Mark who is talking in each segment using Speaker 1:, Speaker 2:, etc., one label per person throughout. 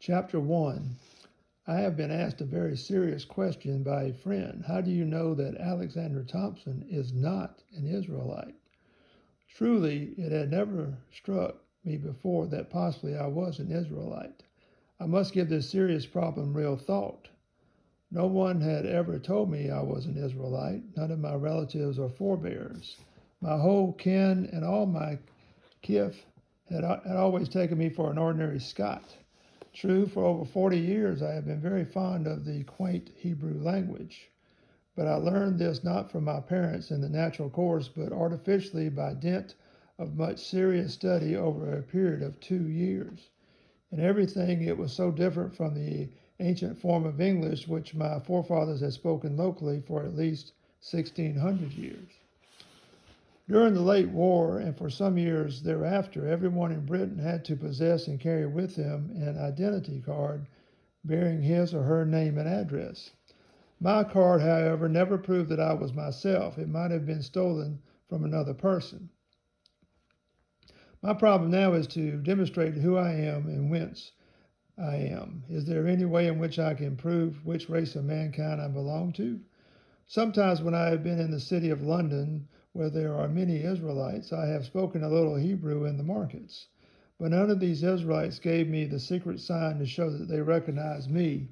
Speaker 1: Chapter 1. I have been asked a very serious question by a friend. How do you know that Alexander Thomson is not an Israelite? Truly, it had never struck me before that possibly I was an Israelite. I must give this serious problem real thought. No one had ever told me I was an Israelite, none of my relatives or forebears. My whole kin and all my kith had always taken me for an ordinary Scot. True, for over 40 years I have been very fond of the quaint Hebrew language, but I learned this not from my parents in the natural course, but artificially by dint of much serious study over a period of 2 years. In everything it was so different from the ancient form of English which my forefathers had spoken locally for at least 1600 years. During the late war, and for some years thereafter, everyone in Britain had to possess and carry with him an identity card bearing his or her name and address. My card, however, never proved that I was myself. It might have been stolen from another person. My problem now is to demonstrate who I am and whence I am. Is there any way in which I can prove which race of mankind I belong to? Sometimes when I have been in the city of London, where there are many Israelites, I have spoken a little Hebrew in the markets. But none of these Israelites gave me the secret sign to show that they recognized me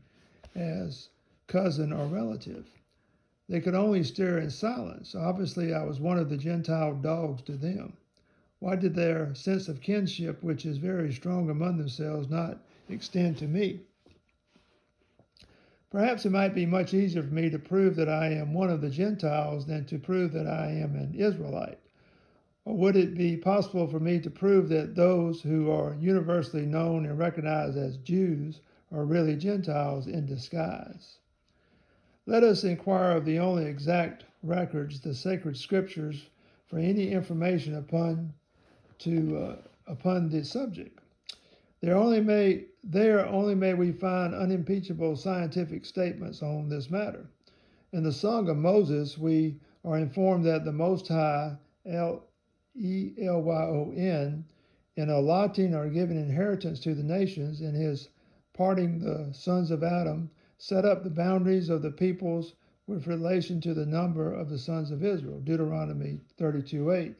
Speaker 1: as cousin or relative. They could only stare in silence. Obviously, I was one of the Gentile dogs to them. Why did their sense of kinship, which is very strong among themselves, not extend to me? Perhaps it might be much easier for me to prove that I am one of the Gentiles than to prove that I am an Israelite. Or would it be possible for me to prove that those who are universally known and recognized as Jews are really Gentiles in disguise? Let us inquire of the only exact records, the sacred scriptures, for any information upon the subject. There only may we find unimpeachable scientific statements on this matter. In the Song of Moses, we are informed that the Most High, Elyon, in allotting or giving inheritance to the nations, in his parting the sons of Adam, set up the boundaries of the peoples with relation to the number of the sons of Israel, Deuteronomy 32:8.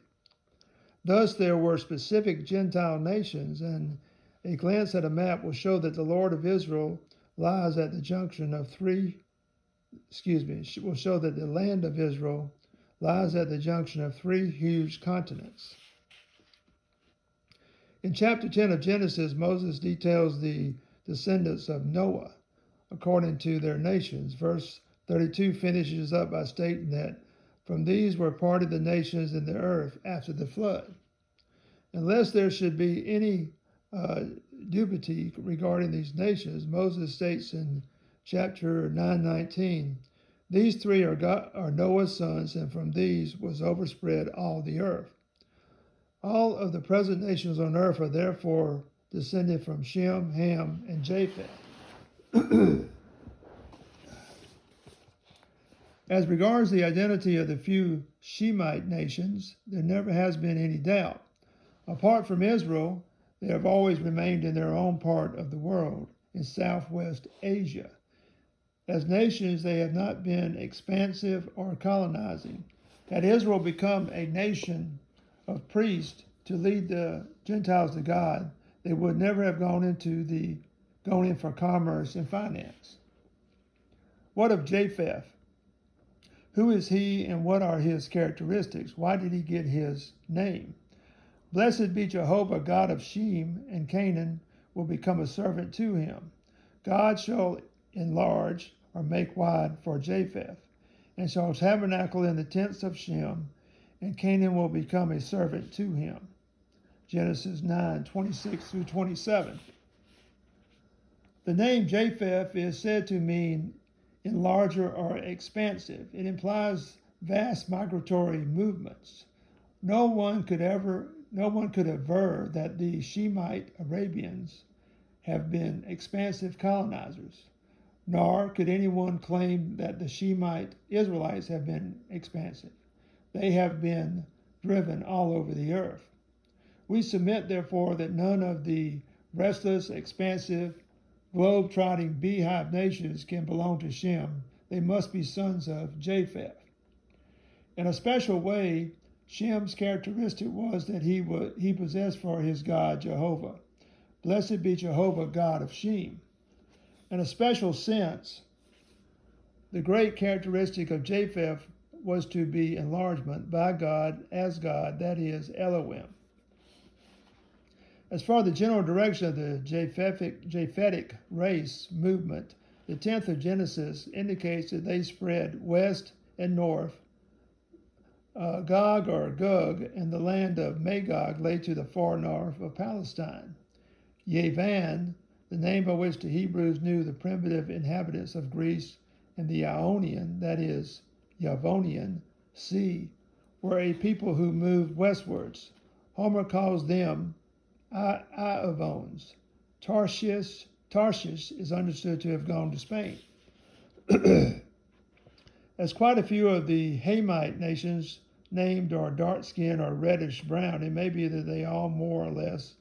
Speaker 1: Thus there were specific Gentile nations, and a glance at a map will show that the Lord of Israel lies at the junction of will show that the land of Israel lies at the junction of 3 huge continents. In chapter 10 of Genesis, Moses details the descendants of Noah according to their nations. Verse 32 finishes up by stating that from these were parted the nations in the earth after the flood. Unless there should be any dubity regarding these nations, Moses states in chapter 9:19, these 3 are Noah's sons, and from these was overspread all the earth. All of the present nations on earth are therefore descended from Shem, Ham, and Japheth. As regards the identity of the few Shemite nations, there never has been any doubt. Apart from Israel, they have always remained in their own part of the world, in Southwest Asia. As nations, they have not been expansive or colonizing. Had Israel become a nation of priests to lead the Gentiles to God, they would never have gone in for commerce and finance. What of Japheth? Who is he and what are his characteristics? Why did he get his name? Blessed be Jehovah, God of Shem, and Canaan will become a servant to him. God shall enlarge or make wide for Japheth, and shall tabernacle in the tents of Shem, and Canaan will become a servant to him. Genesis 9:26-27. The name Japheth is said to mean enlarger or expansive. It implies vast migratory movements. No one could aver that the Shemite Arabians have been expansive colonizers, nor could anyone claim that the Shemite Israelites have been expansive. They have been driven all over the earth. We submit, therefore, that none of the restless, expansive, globe-trotting beehive nations can belong to Shem. They must be sons of Japheth. In a special way, Shem's characteristic was that he possessed for his God Jehovah. Blessed be Jehovah, God of Shem. In a special sense, the great characteristic of Japheth was to be enlargement by God as God, that is, Elohim. As for the general direction of the Japhetic race movement, the 10th of Genesis indicates that they spread west and north. Gog or Gog and the land of Magog lay to the far north of Palestine. Yavan, the name by which the Hebrews knew the primitive inhabitants of Greece and the Ionian, that is, Yavonian, sea, were a people who moved westwards. Homer calls them Iavones. Tarshish is understood to have gone to Spain. As quite a few of the Hamite nations named are dark skinned or reddish brown, it may be that they are more or less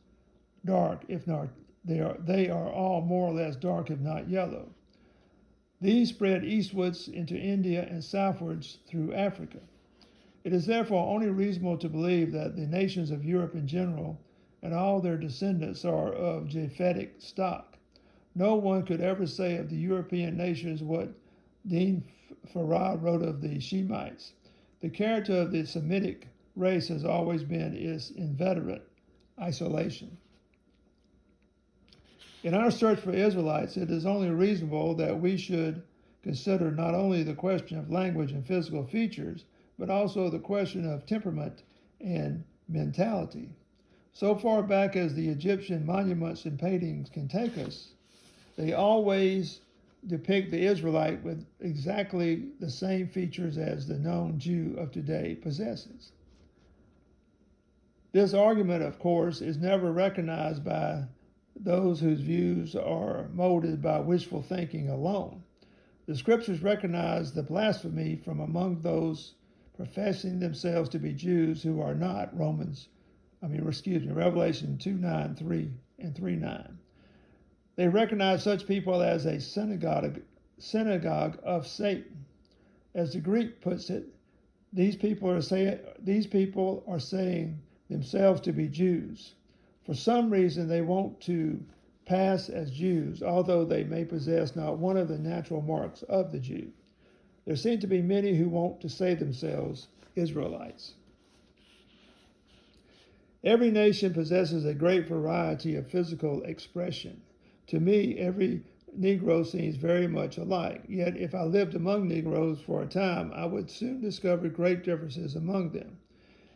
Speaker 1: dark, if not they are all more or less dark, if not yellow. These spread eastwards into India and southwards through Africa. It is therefore only reasonable to believe that the nations of Europe in general and all their descendants are of Japhetic stock. No one could ever say of the European nations what Dean Farrar wrote of the Shemites. The character of the Semitic race has always been its inveterate isolation. In our search for Israelites, it is only reasonable that we should consider not only the question of language and physical features, but also the question of temperament and mentality. So far back as the Egyptian monuments and paintings can take us, they always depict the Israelite with exactly the same features as the known Jew of today possesses. This argument, of course, is never recognized by those whose views are molded by wishful thinking alone. The scriptures recognize the blasphemy from among those professing themselves to be Jews who are not. Revelation 2:9, and 3:9. They recognize such people as a synagogue of Satan. As the Greek puts it, these people are saying themselves to be Jews. For some reason, they want to pass as Jews, although they may possess not one of the natural marks of the Jew. There seem to be many who want to say themselves Israelites. Every nation possesses a great variety of physical expression. To me, every Negro seems very much alike. Yet, if I lived among Negroes for a time, I would soon discover great differences among them.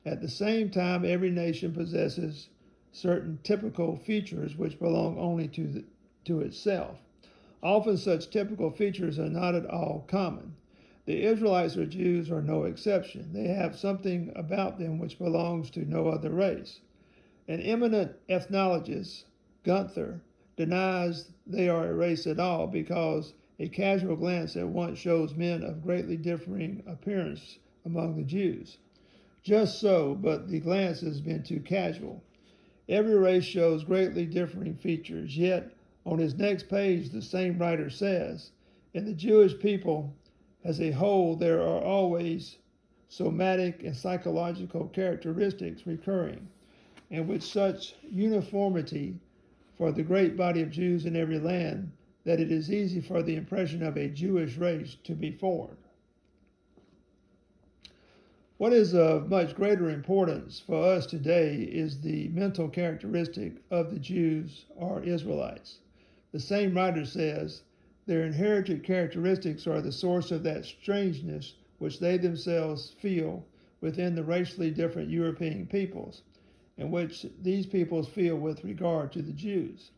Speaker 1: At the same time, every nation possesses certain typical features which belong only to itself. Often such typical features are not at all common. The Israelites or Jews are no exception. They have something about them which belongs to no other race. An eminent ethnologist, Gunther, denies they are a race at all because a casual glance at once shows men of greatly differing appearance among the Jews. Just so, but the glance has been too casual. Every race shows greatly differing features, yet on his next page the same writer says, in the Jewish people as a whole there are always somatic and psychological characteristics recurring, and with such uniformity for the great body of Jews in every land that it is easy for the impression of a Jewish race to be formed. What is of much greater importance for us today is the mental characteristic of the Jews or Israelites. The same writer says, their inherited characteristics are the source of that strangeness which they themselves feel within the racially different European peoples, and which these peoples feel with regard to the Jews.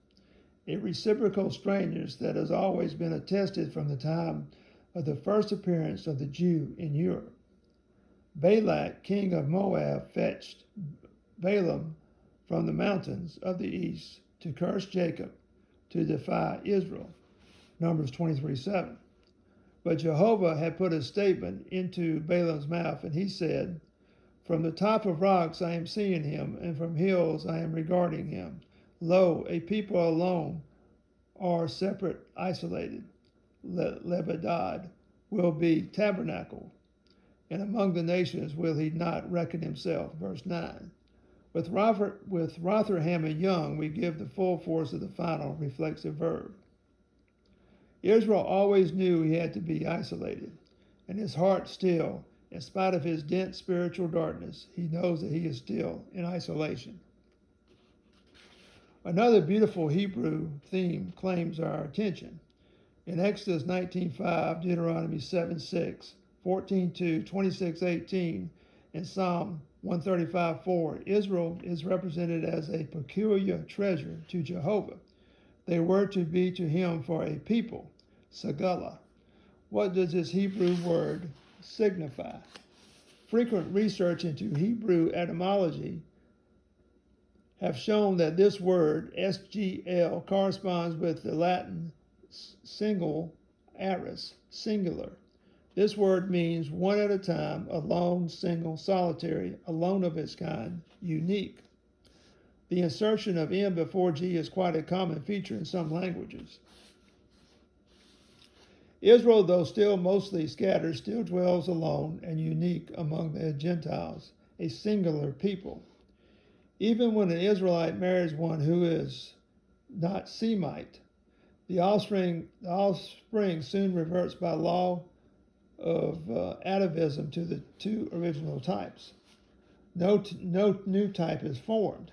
Speaker 1: A reciprocal strangeness that has always been attested from the time of the first appearance of the Jew in Europe. Balak, king of Moab, fetched Balaam from the mountains of the east to curse Jacob, to defy Israel. Numbers 23:7. But Jehovah had put a statement into Balaam's mouth, and he said, from the top of rocks I am seeing him, and from hills I am regarding him. Lo, a people alone or separate, isolated. Lebedad will be tabernacled, and among the nations will he not reckon himself. Verse 9. With Rotherham and Young, we give the full force of the final reflexive verb. Israel always knew he had to be isolated, and his heart still, in spite of his dense spiritual darkness, he knows that he is still in isolation. Another beautiful Hebrew theme claims our attention. In Exodus 19:5, Deuteronomy 7:6, 14:2, 26:18, and Psalm 135:4, Israel is represented as a peculiar treasure to Jehovah. They were to be to him for a people, Sagala. What does this Hebrew word signify? Frequent research into Hebrew etymology have shown that this word, SGL, corresponds with the Latin single aris, singular. This word means one at a time, alone, single, solitary, alone of its kind, unique. The insertion of M before G is quite a common feature in some languages. Israel, though still mostly scattered, still dwells alone and unique among the Gentiles, a singular people. Even when an Israelite marries one who is not Semite, the offspring soon reverts by law of atavism to the two original types. No new type is formed.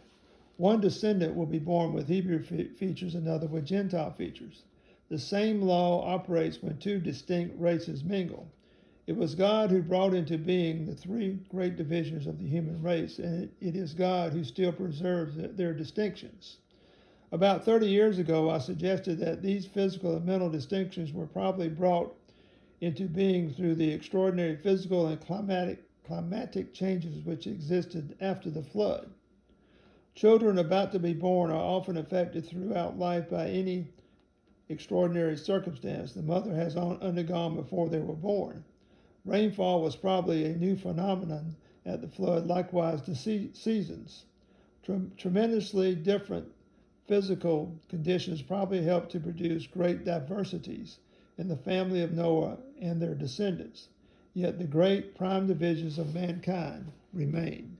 Speaker 1: One descendant will be born with Hebrew features, another with Gentile features. The same law operates when two distinct races mingle. It was God who brought into being the three great divisions of the human race, and it is God who still preserves their distinctions. About 30 years ago, I suggested that these physical and mental distinctions were probably brought into being through the extraordinary physical and climatic changes which existed after the flood. Children about to be born are often affected throughout life by any extraordinary circumstance the mother has undergone before they were born. Rainfall was probably a new phenomenon at the flood, likewise the seasons. Tremendously different physical conditions probably helped to produce great diversities in the family of Noah and their descendants. Yet the great prime divisions of mankind remain.